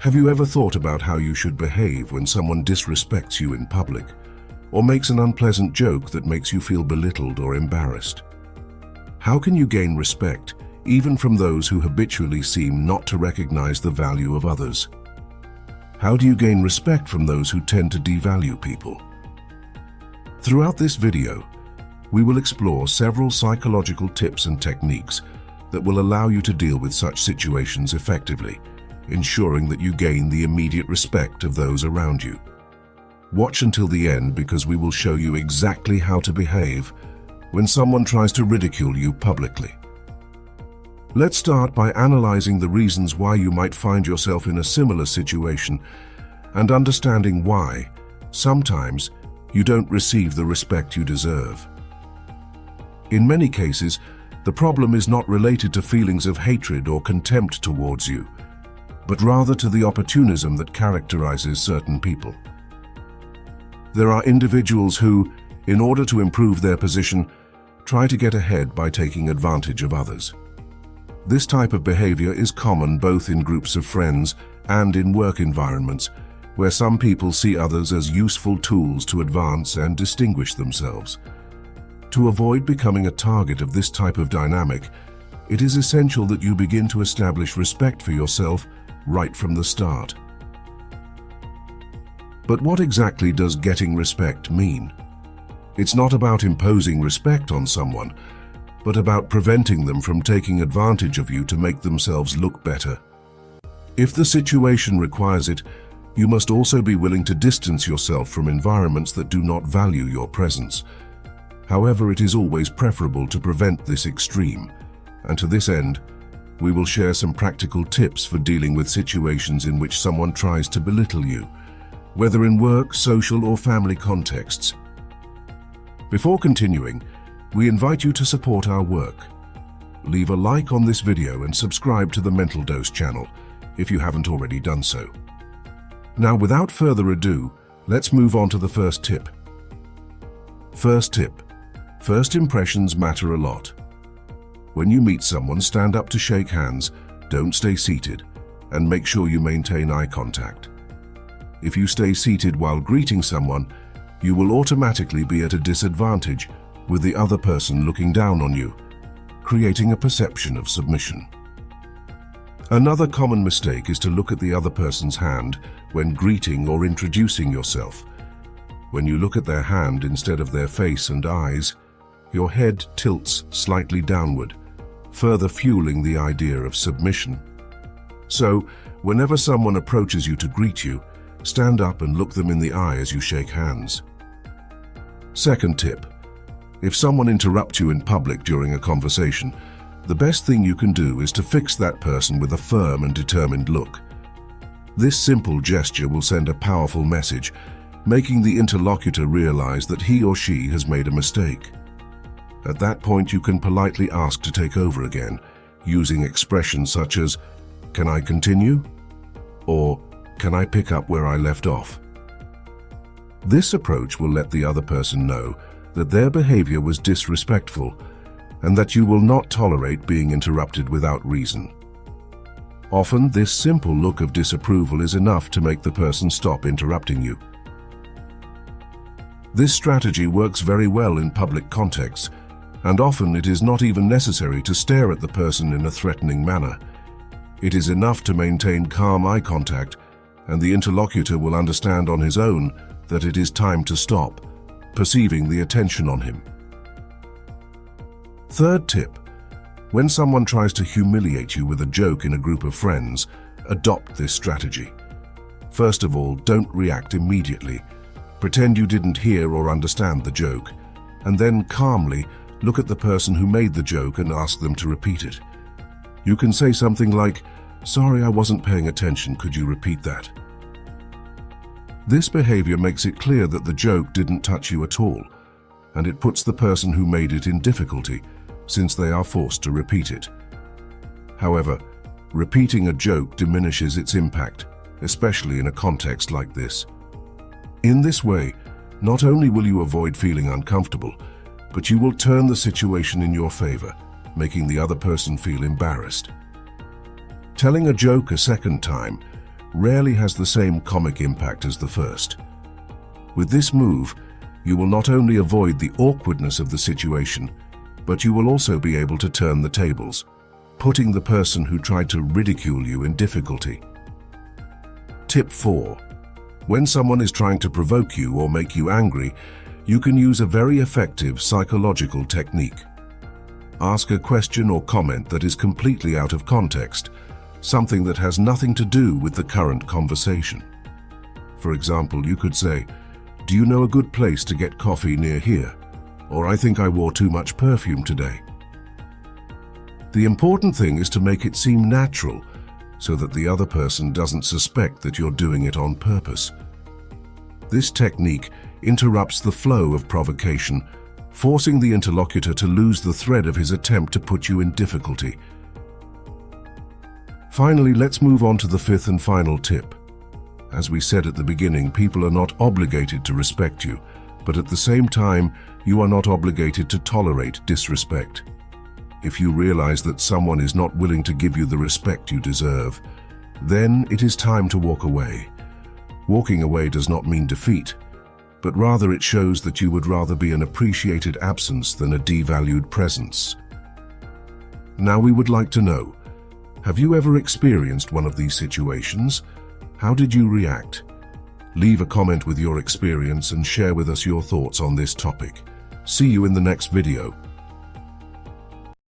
Have you ever thought about how you should behave when someone disrespects you in public, or makes an unpleasant joke that makes you feel belittled or embarrassed? How can you gain respect, even from those who habitually seem not to recognize the value of others? How do you gain respect from those who tend to devalue people? Throughout this video, we will explore several psychological tips and techniques that will allow you to deal with such situations effectively, ensuring that you gain the immediate respect of those around you. Watch until the end because we will show you exactly how to behave when someone tries to ridicule you publicly. Let's start by analyzing the reasons why you might find yourself in a similar situation and understanding why, sometimes, you don't receive the respect you deserve. In many cases, the problem is not related to feelings of hatred or contempt towards you, but rather to the opportunism that characterizes certain people. There are individuals who, in order to improve their position, try to get ahead by taking advantage of others. This type of behavior is common both in groups of friends and in work environments, where some people see others as useful tools to advance and distinguish themselves. To avoid becoming a target of this type of dynamic, it is essential that you begin to establish respect for yourself right from the start. But what exactly does getting respect mean? It's not about imposing respect on someone, but about preventing them from taking advantage of you to make themselves look better. If the situation requires it, you must also be willing to distance yourself from environments that do not value your presence. However, it is always preferable to prevent this extreme, and to this end, we will share some practical tips for dealing with situations in which someone tries to belittle you, whether in work, social, or family contexts. Before continuing, we invite you to support our work. Leave a like on this video and subscribe to the Mental Dose channel if you haven't already done so. Now, without further ado, let's move on to the first tip. First tip: first impressions matter a lot. When you meet someone, stand up to shake hands, don't stay seated, and make sure you maintain eye contact. If you stay seated while greeting someone, you will automatically be at a disadvantage with the other person looking down on you, creating a perception of submission. Another common mistake is to look at the other person's hand when greeting or introducing yourself. When you look at their hand instead of their face and eyes, your head tilts slightly downward, further fueling the idea of submission. So, whenever someone approaches you to greet you, stand up and look them in the eye as you shake hands. Second tip: if someone interrupts you in public during a conversation, the best thing you can do is to fix that person with a firm and determined look. This simple gesture will send a powerful message, making the interlocutor realize that he or she has made a mistake. At that point, you can politely ask to take over again, using expressions such as, "Can I continue?" or "Can I pick up where I left off?" This approach will let the other person know that their behavior was disrespectful and that you will not tolerate being interrupted without reason. Often, this simple look of disapproval is enough to make the person stop interrupting you. This strategy works very well in public contexts, and often it is not even necessary to stare at the person in a threatening manner. It is enough to maintain calm eye contact, and the interlocutor will understand on his own that it is time to stop, perceiving the attention on him. Third tip: when someone tries to humiliate you with a joke in a group of friends, adopt this strategy. First of all, don't react immediately. Pretend you didn't hear or understand the joke, and then calmly look at the person who made the joke and ask them to repeat it. You can say something like, "Sorry, I wasn't paying attention, could you repeat that?" This behavior makes it clear that the joke didn't touch you at all, and it puts the person who made it in difficulty, since they are forced to repeat it. However, repeating a joke diminishes its impact, especially in a context like this. In this way, not only will you avoid feeling uncomfortable, but you will turn the situation in your favor, making the other person feel embarrassed. Telling a joke a second time rarely has the same comic impact as the first. With this move, you will not only avoid the awkwardness of the situation, but you will also be able to turn the tables, putting the person who tried to ridicule you in difficulty. Tip 4. When someone is trying to provoke you or make you angry, you can use a very effective psychological technique. Ask a question or comment that is completely out of context, something that has nothing to do with the current conversation. For example, you could say, "Do you know a good place to get coffee near here?" Or, "I think I wore too much perfume today." The important thing is to make it seem natural, so that the other person doesn't suspect that you're doing it on purpose. This technique interrupts the flow of provocation, forcing the interlocutor to lose the thread of his attempt to put you in difficulty. Finally, let's move on to the fifth and final tip. As we said at the beginning, people are not obligated to respect you, but at the same time, you are not obligated to tolerate disrespect. If you realize that someone is not willing to give you the respect you deserve, then it is time to walk away. Walking away does not mean defeat, but rather it shows that you would rather be an appreciated absence than a devalued presence. Now we would like to know, have you ever experienced one of these situations? How did you react? Leave a comment with your experience and share with us your thoughts on this topic. See you in the next video.